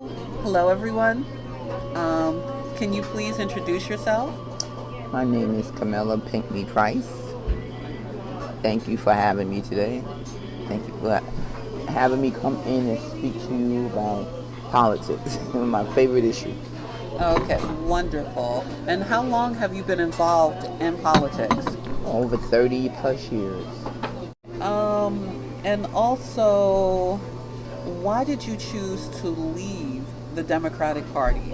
Hello, everyone. Can you please introduce yourself? My name is Camella Pinkney-Price. Thank you for having me today. Thank you for having me come in and speak to you about politics, my favorite issue. Okay, wonderful. And how long have you been involved in politics? Over 30 plus years. And also, why did you choose to leave the Democratic Party?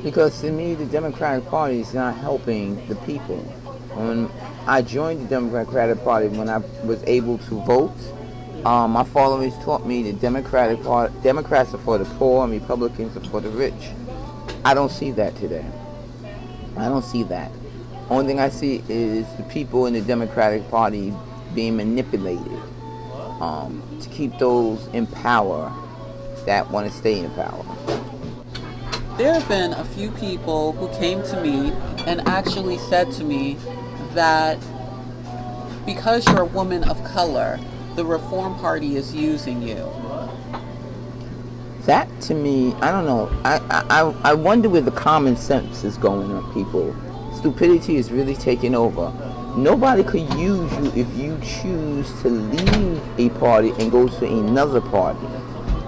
Because to me, the Democratic Party is not helping the people. When I joined the Democratic Party, when I was able to vote, my followers taught me the Democrats are for the poor and Republicans are for the rich. I don't see that today. I don't see that. Only thing I see is the people in the Democratic Party being manipulated to keep those in power that want to stay in power. There have been a few people who came to me and actually said to me that because you're a woman of color, the Reform Party is using you. That to me, I don't know. I wonder where the common sense is going on, people. Stupidity is really taking over. Nobody could use you if you choose to leave a party and go to another party.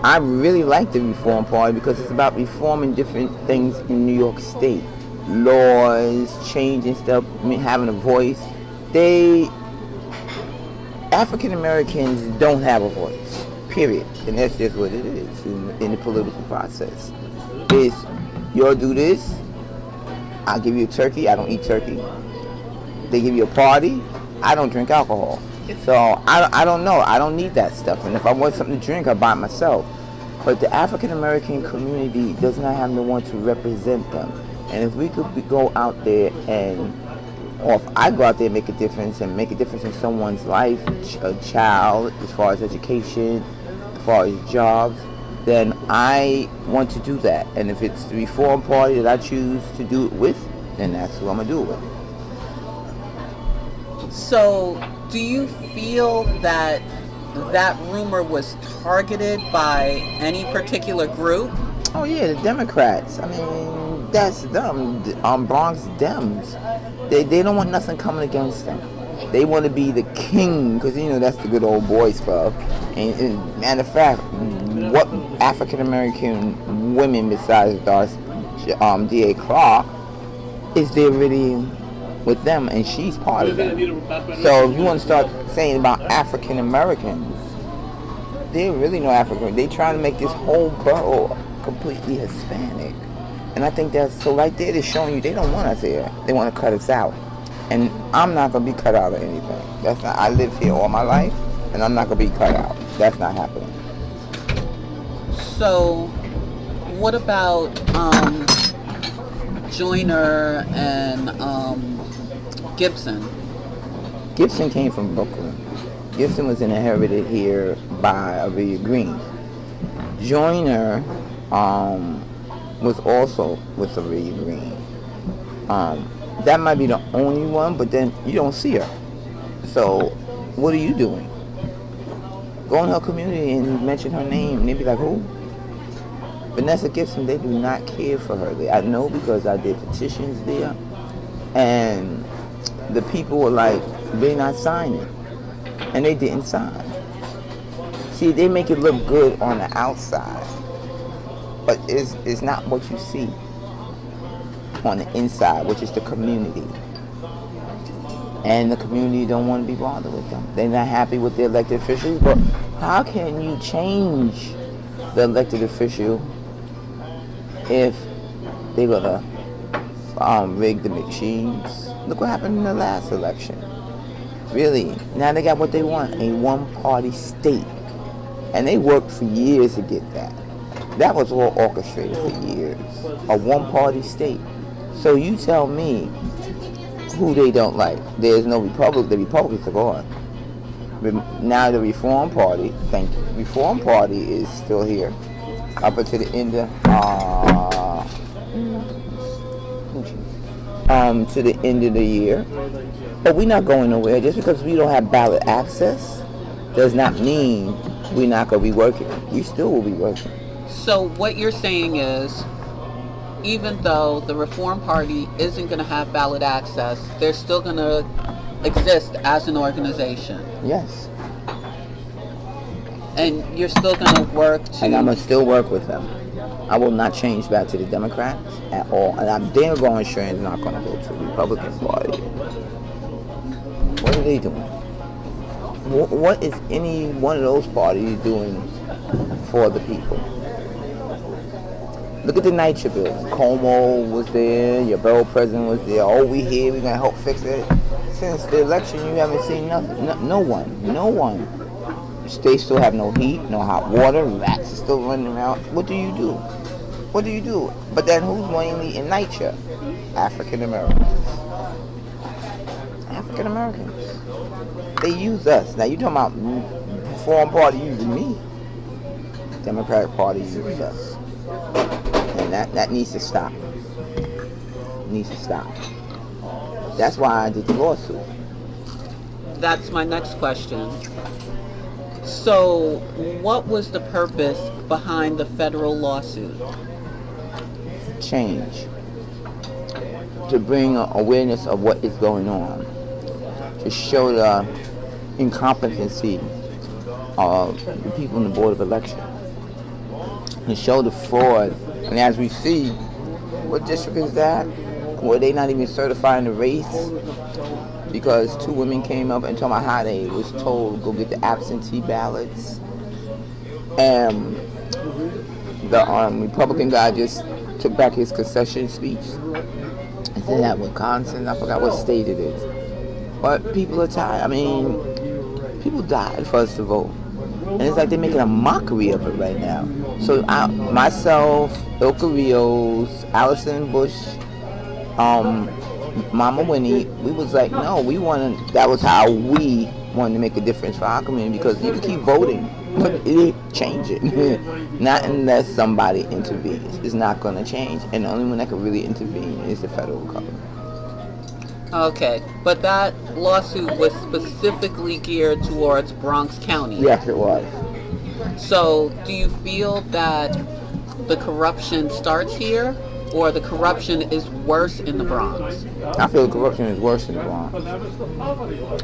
I really like the Reform Party because it's about reforming different things in New York State. Laws, changing stuff, having a voice. African Americans don't have a voice, period. And that's just what it is in the political process. It's, you'll do this, I'll give you a turkey, I don't eat turkey. They give you a party, I don't drink alcohol. So I don't know, I don't need that stuff. And if I want something to drink, I buy it myself. But the African American community does not have no one to represent them. And if we could go out there or if I go out there and make a difference in someone's life, a child, as far as education, as far as jobs, then I want to do that. And if it's the Reform Party that I choose to do it with, then that's who I'm going to do it with. So, do you feel that that rumor was targeted by any particular group? Oh yeah, the Democrats. I mean, that's them. Bronx Dems. They don't want nothing coming against them. They want to be the king, because that's the good old boys club. And matter of fact, what African American women besides D.A. Clark is there really with them, and she's part of them. So if you want to start saying about African Americans, they really know African. They trying to make this whole borough completely Hispanic, and I think that's so. Right there, they're showing you they don't want us here. They want to cut us out, and I'm not gonna be cut out of anything. That's not. I lived here all my life, and I'm not gonna be cut out. That's not happening. So, what about Joyner and Gibson? Gibson came from Brooklyn. Gibson was inherited here by Aurelia Green. Joyner was also with Aurelia Green. That might be the only one, but then you don't see her. So what are you doing? Go in her community and mention her name, and they be like, who? Vanessa Gibson, they do not care for her. I know because I did petitions there, and the people were like, they're not signing. And they didn't sign. See, they make it look good on the outside, but it's not what you see on the inside, which is the community. And the community don't want to be bothered with them. They're not happy with the elected officials, but how can you change the elected official if they're gonna rig the machines? Look what happened in the last election. Really, now they got what they want, a one-party state. And they worked for years to get that. That was all orchestrated for years. A one-party state. So you tell me who they don't like. There's no Republic. The Republicans are gone. Now the Reform Party, thank you. Reform Party is still here up until the end of to the end of the year. But we're not going nowhere. Just because we don't have ballot access does not mean we're not going to be working. We still will be working. So what you're saying is, even though the Reform Party isn't going to have ballot access, they're still going to exist as an organization. Yes. And you're still going to work to... And I'm going to still work with them. I will not change back to the Democrats at all. And I'm damn going sure and not going to go to the Republican Party. What are they doing? What is any one of those parties doing for the people? Look at the NYCHA bill. Cuomo was there, your borough president was there. Oh, we here, we're going to help fix it. Since the election, you haven't seen nothing. No one. They still have no heat, no hot water. Rats are still running around. What do you do? But then who's mainly in NYCHA? African Americans. They use us. Now you talking about Reform Party using me. Democratic Party uses us. And that needs to stop. That's why I did the lawsuit. That's my next question. So, what was the purpose behind the federal lawsuit? Change. To bring awareness of what is going on. To show the incompetency of the people in the Board of Election. To show the fraud. And as we see, what district is that? Were they not even certifying the race? Because two women came up and told me how they was told to go get the absentee ballots. And the Republican guy just took back his concession speech. I said that Wisconsin, I forgot what state it is. But people are tired. I mean, people died for us to vote. And it's like they're making a mockery of it right now. So myself, Ilka Rios, Allison Bush, Mama Winnie, we was like, no, that was how we wanted to make a difference for our community, because you can keep voting, but it ain't changing. Not unless somebody intervenes. It's not going to change. And the only one that can really intervene is the federal government. Okay, but that lawsuit was specifically geared towards Bronx County. Yes, it was. So, do you feel that the corruption starts here, or the corruption is worse in the Bronx? I feel the corruption is worse in the Bronx.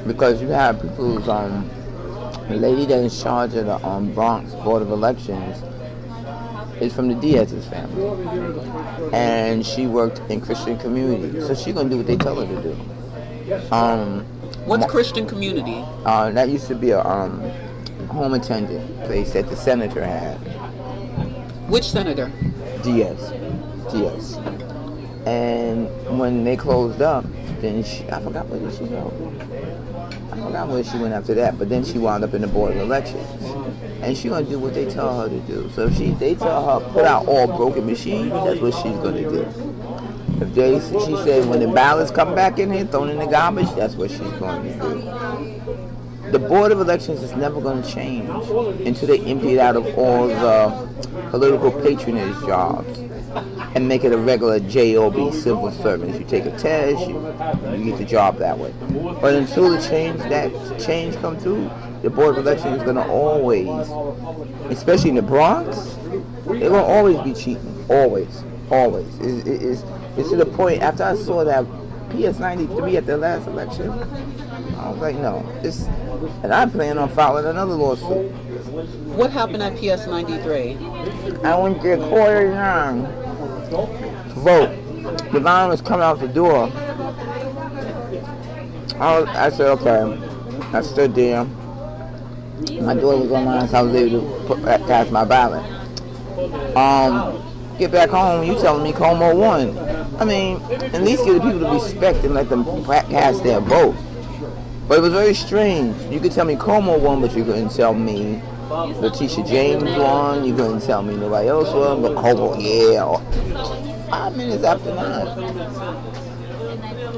Because you have people's, the lady that is in charge of the Bronx Board of Elections is from the Diaz's family. And she worked in Christian community. So she's going to do what they tell her to do. What's Christian community? That used to be a home attendant place that the senator had. Which senator? Diaz. And when they closed up, then I forgot where she go. I forgot where she went after that, but then she wound up in the Board of Elections. And she's going to do what they tell her to do. So if they tell her put out all broken machines, that's what she's going to do. If she said when the ballots come back in here, thrown in the garbage, that's what she's going to do. The Board of Elections is never going to change until they empty it out of all the political patronage jobs and make it a regular JOB civil service. You take a test, you get the job that way. But until that change come through, the Board of Elections is going to always, especially in the Bronx, they're going to always be cheating. Always. It's to the point, after I saw that PS93 at the last election, I was like, no. And I plan on filing another lawsuit. What happened at PS93? I went to quarter nine to vote. The line was coming out the door. I said, okay. I stood there. My daughter was online, so I was able to cast my ballot. Get back home, you telling me Como won. I mean, at least give the people the respect and let them cast their vote. But it was very strange. You could tell me Como won, but you couldn't tell me Letitia James won. You couldn't tell me nobody else won, but Como, yeah. 5 minutes after 9.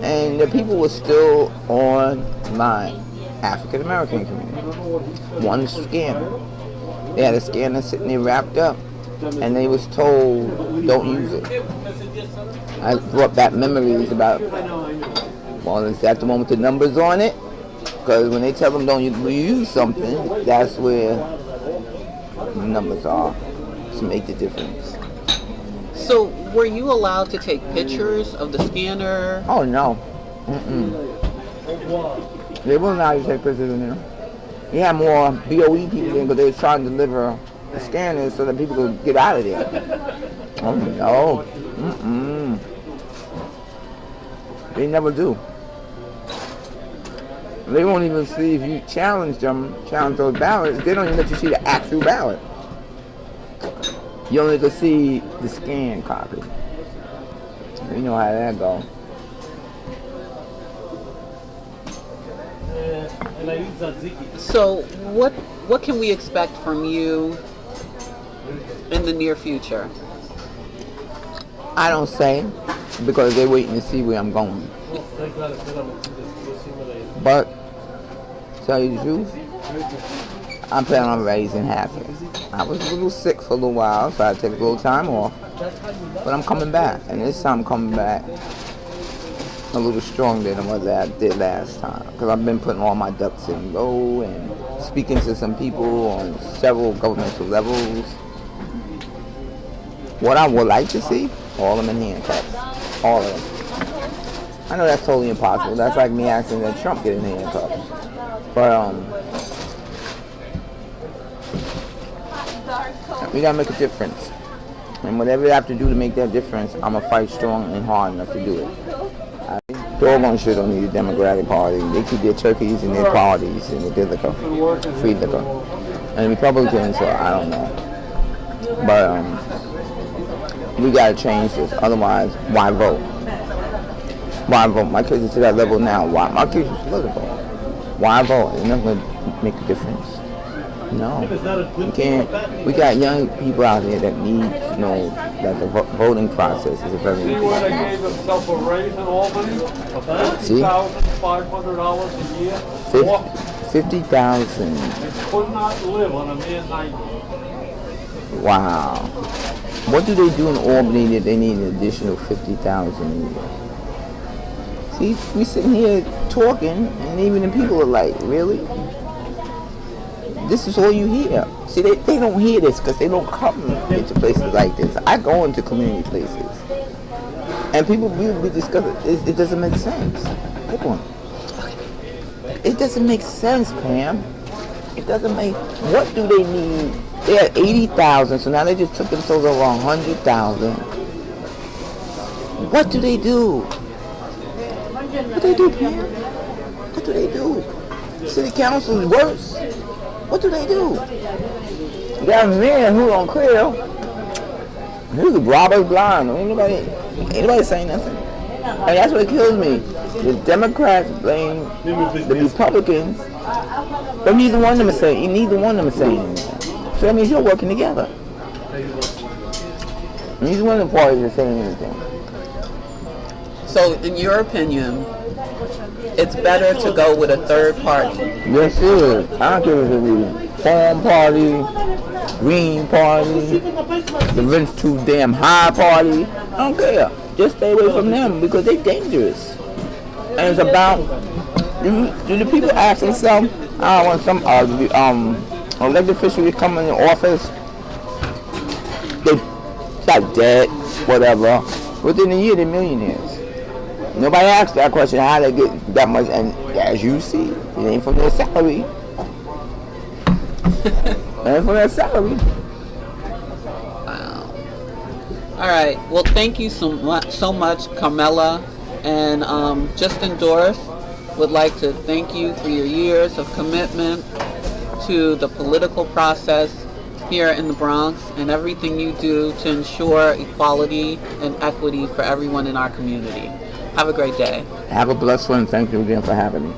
And the people were still on my African American community. One scanner. They had a scanner sitting there wrapped up, and they was told, don't use it. I brought back memories about, well, is that the one with the numbers on it? Because when they tell them don't use something, that's where the numbers are. to make the difference. So, were you allowed to take pictures of the scanner? Oh no. They wouldn't allow you to take pictures in there. You had more BOE people there because they was trying to deliver the scanners so that people could get out of there. Oh no. They never do. They won't even see if you challenge those ballots. They don't even let you see the actual ballot. You only can see the scan copy. You know how that goes. So, what can we expect from you in the near future? I don't say because they're waiting to see where I'm going. But to tell you the truth, I'm planning on raising Happy. I was a little sick for a little while, so I had to take a little time off. But I'm coming back, and this time I'm coming back a little stronger than what I did last time. Because I've been putting all my ducks in a row and speaking to some people on several governmental levels. What I would like to see, all of them in handcuffs. All of them. I know that's totally impossible. That's like me asking that Trump get in handcuffs. But we gotta make a difference. And whatever we have to do to make that difference, I'm gonna fight strong and hard enough to do it. Doggone shit on the Democratic Party. They keep their turkeys and their parties and their liquor, free liquor. And Republicans, I don't know. But we gotta change this. Otherwise, why vote? Why vote? My kids are to that level now. Why? My kids are political. Why vote? It's not gonna make a difference. No, we can't. We got young people out there that need to know that the voting process is a very important. They gave themselves a raise in Albany of $50,500 a year. 50,000. They could not live on a mere 90. Wow. What do they do in Albany that they need an additional 50,000 a year? See, we sitting here talking, and even the people are like, really? This is all you hear. See, they don't hear this because they don't come into places like this. I go into community places, and people we discuss it doesn't make sense. Come on. It doesn't make sense, Pam. It doesn't make. What do they need? They had 80,000, so now they just took themselves over 100,000. What do they do? What do they do, Pam? What do they do? City council is worse. What do they do? You got a man who don't care. He's a robber blind. Ain't nobody saying nothing. And that's what kills me. The Democrats blame the Republicans, but neither one of them is saying anything. So that means you're working together. Neither one of the parties is saying anything. So, in your opinion, it's better to go with a third party? Yes, it is. I don't care if it's a Reform Party, Green Party, the Rich Too Damn High Party. I don't care. Just stay away from them because they're dangerous. And it's about, do the people ask themselves, I want some elected official to come in the office, they got dead, whatever. Within a year, they're millionaires. Nobody asks that question, how they get that much, and as you see, it ain't from their salary. It ain't from their salary. Wow. All right. Well, thank you so much, Camella, and just Endorsed would like to thank you for your years of commitment to the political process here in the Bronx and everything you do to ensure equality and equity for everyone in our community. Have a great day. Have a blessed one. Thank you again for having me.